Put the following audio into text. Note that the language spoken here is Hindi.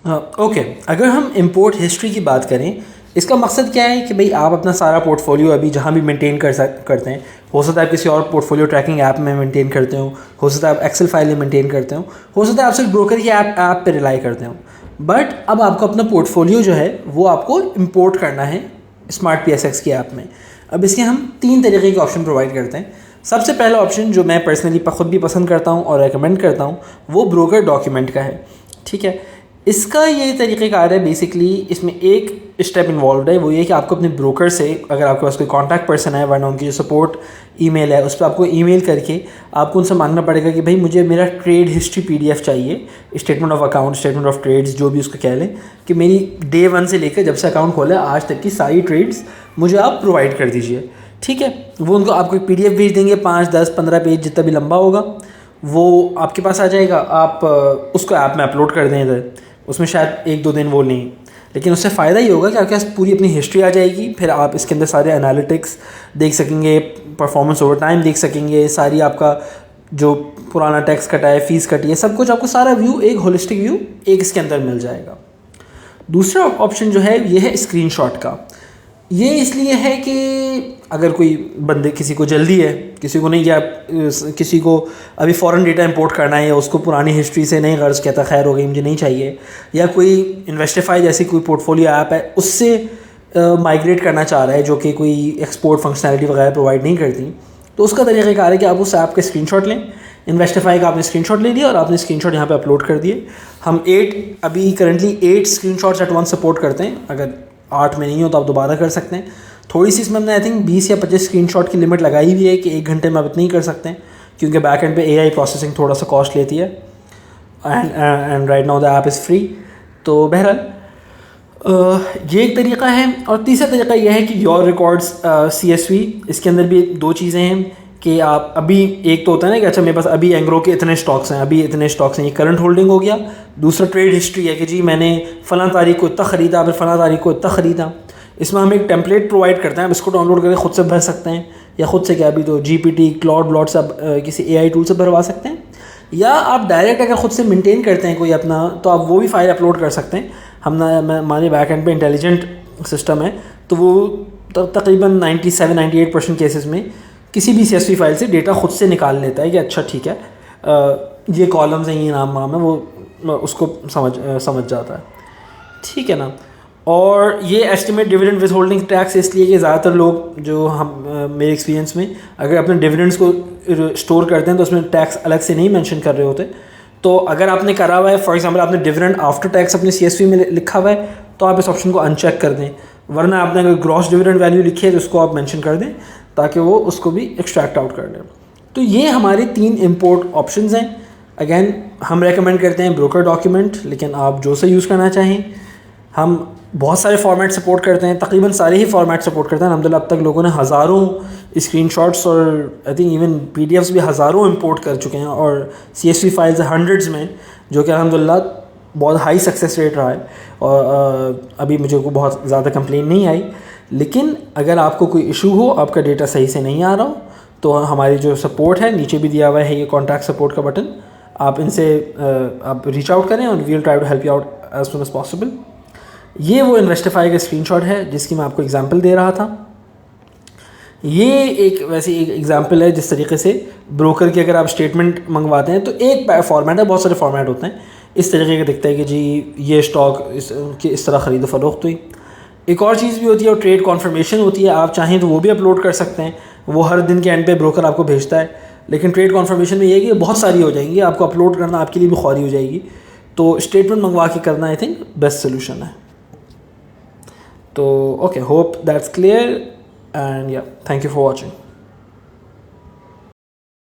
ओके, अगर हम इंपोर्ट हिस्ट्री की बात करें, इसका मकसद क्या है कि भाई आप अपना सारा पोर्टफोलियो अभी जहाँ भी मेंटेन करते हैं, हो सकता है आप किसी और पोर्टफोलियो ट्रैकिंग ऐप में मेंटेन करते हो सकता है आप एक्सेल फाइल में मेंटेन करते हो सकता है आप सिर्फ ब्रोकर की ऐप पे रिलाई करते हो। बट अब आपको अपना पोर्टफोलियो जो है वो आपको इंपोर्ट करना है स्मार्ट PSX की ऐप में। अब इसके हम 3 तरीके के ऑप्शन प्रोवाइड करते हैं। सबसे पहला ऑप्शन जो मैं पर्सनली खुद भी पसंद करता हूँ और रेकमेंड करता हूँ वो ब्रोकर डॉक्यूमेंट का है। ठीक है, इसका ये तरीक़ेकार है, बेसिकली इसमें एक स्टेप इन्वॉल्व है, वो ये कि आपको अपने ब्रोकर से, अगर आपके पास कोई कॉन्टैक्ट पर्सन है वरना उनकी जो सपोर्ट ईमेल है उस पर आपको ईमेल करके आपको उनसे मांगना पड़ेगा कि भाई मुझे मेरा ट्रेड हिस्ट्री PDF चाहिए, statement of account, statement of trades, जो भी उसको कह लें, कि मेरी डे 1 से लेकर जब से अकाउंट खोला आज तक की सारी ट्रेड्स मुझे आप प्रोवाइड कर दीजिए। ठीक है, वो उनको आपको एक PDF भेज देंगे, 5, 10, 15 पेज जितना भी लंबा होगा वो आपके पास आ जाएगा। आप उसको ऐप में अपलोड कर दें इधर, उसमें शायद 1-2 दिन वो नहीं, लेकिन उससे फ़ायदा ये होगा कि आपके पास पूरी अपनी हिस्ट्री आ जाएगी। फिर आप इसके अंदर सारे एनालिटिक्स देख सकेंगे, परफॉर्मेंस ओवर टाइम देख सकेंगे, सारी आपका जो पुराना टैक्स कटा है, फ़ीस कटी है, सब कुछ आपको सारा व्यू, एक होलिस्टिक व्यू एक इसके अंदर मिल जाएगा। दूसरा ऑप्शन जो है ये है स्क्रीनशॉट का। ये इसलिए है कि अगर कोई बंदे, किसी को जल्दी है, किसी को नहीं, या किसी को अभी फ़ौरन डेटा इंपोर्ट करना है, या उसको पुरानी हिस्ट्री से नहीं गर्ज कहता खैर हो गई मुझे नहीं चाहिए, या कोई इन्वेस्टिफाई जैसी कोई पोर्टफोलियो ऐप है उससे माइग्रेट करना चाह रहा है जो कि कोई एक्सपोर्ट फंक्शनैलिटी वगैरह प्रोवाइड नहीं करती, तो उसका तरीक़ाकार है कि आप उस ऐप का स्क्रीनशॉट लें। इन्वेस्टिफाई का आपने स्क्रीनशॉट ले लिया और आपने स्क्रीनशॉट यहाँ पे अपलोड कर दिए। हम अभी currently 8 screenshots at once support करते हैं। अगर 8 में नहीं हो तो आप दोबारा कर सकते हैं। थोड़ी सी इसमें हमने आई थिंक 20 या 25 स्क्रीनशॉट की लिमिट लगाई हुई है कि 1 घंटे में आप इतना ही कर सकते हैं, क्योंकि बैक एंड पे AI प्रोसेसिंग थोड़ा सा कॉस्ट लेती है। And right now the app is free. तो बहरहाल ये एक तरीका है। और तीसरा तरीका यह है कि योर रिकॉर्ड्स CSV, इसके अंदर भी 2 चीज़ें हैं कि आप अभी, एक तो होता है ना कि अच्छा मेरे पास अभी एंग्रो के इतने स्टॉक्स हैं, अभी इतने स्टॉक्स हैं, ये करंट होल्डिंग हो गया। दूसरा ट्रेड हिस्ट्री है कि जी मैंने फ़लाँ तारीख को इतना ख़रीदा, फिर फ़लाँ तारीख को इतना ख़रीदा। इसमें हम एक टेम्पलेट प्रोवाइड करते हैं, आप इसको डाउनलोड करके ख़ुद से भर सकते हैं, या ख़ुद से क्या अभी तो GPT, क्लाउड से आप किसी AI टूल से भरवा सकते हैं, या आप डायरेक्ट अगर ख़ुद से मेंटेन करते हैं कोई अपना, तो आप वो भी फाइल अपलोड कर सकते हैं। हमारे बैक एंड पे इंटेलिजेंट सिस्टम है, तो वो तकरीबन 97-98% केसेस में किसी भी CSV फाइल से डेटा खुद से निकाल लेता है कि अच्छा ठीक है ये कॉलम्स हैं, ये नाम है, वो उसको समझ जाता है। ठीक है ना। और ये estimate dividend with holding tax इसलिए कि ज़्यादातर लोग जो मेरे एक्सपीरियंस में अगर अपने डिविडेंड्स को स्टोर करते हैं तो उसमें टैक्स अलग से नहीं मेंशन कर रहे होते। तो अगर आपने करा हुआ है, फॉर एग्जांपल आपने डिविडेंड आफ्टर टैक्स अपने CSV में लिखा हुआ है, तो आप इस ऑप्शन को अनचेक कर दें, वरना आपने अगर ग्रॉस डिविडेंड वैल्यू लिखी है तो उसको आप मेंशन कर दें ताकि वो उसको भी एक्सट्रैक्ट आउट कर लें। तो ये हमारे 3 इंपोर्ट ऑप्शंस हैं। अगेन हम रेकमेंड करते हैं ब्रोकर डॉक्यूमेंट, लेकिन आप जो से यूज़ करना चाहें। हम बहुत सारे फॉर्मेट सपोर्ट करते हैं, तकरीबन सारे ही फॉर्मेट सपोर्ट करते हैं। अल्हम्दुलिल्लाह अब तक लोगों ने हज़ारों स्क्रीनशॉट्स और आई थिंक इवन PDFs भी हज़ारों इंपोर्ट कर चुके हैं, और CSV फाइल्स हंड्रेड्स में, जो कि अल्हम्दुलिल्लाह बहुत हाई सक्सेस रेट रहा है। और अभी मुझे को बहुत ज़्यादा कंप्लेन नहीं आई। लेकिन अगर आपको कोई इशू हो, आपका डेटा सही से नहीं आ रहा हो, तो हमारी जो सपोर्ट है नीचे भी दिया हुआ है ये कॉन्टैक्ट सपोर्ट का बटन, आप इनसे आप रीच आउट करें और we will try to help you out as soon as possible. ये वो इन्वेस्टिफाई का स्क्रीनशॉट है जिसकी मैं आपको एग्जांपल दे रहा था। ये एक वैसे एक एग्जांपल है जिस तरीके से ब्रोकर की अगर आप स्टेटमेंट मंगवाते हैं तो एक फॉर्मेट है, बहुत सारे फॉर्मेट होते हैं। इस तरीके का दिखता है कि जी ये स्टॉक इस तरह ख़रीदो फरोख्त हुई। एक और चीज़ भी होती है और ट्रेड कॉन्फर्मेशन होती है, आप चाहें तो वो भी अपलोड कर सकते हैं। वो हर दिन के एंड पे ब्रोकर आपको भेजता है, लेकिन ट्रेड कॉन्फर्मेशन में ये है कि बहुत सारी हो जाएंगी, आपको अपलोड करना आपके लिए भी ख्वारी हो जाएगी। तो स्टेटमेंट मंगवा के करना आई थिंक बेस्ट सोल्यूशन है। तो okay, hope that's clear and या थैंक यू फॉर वॉचिंग।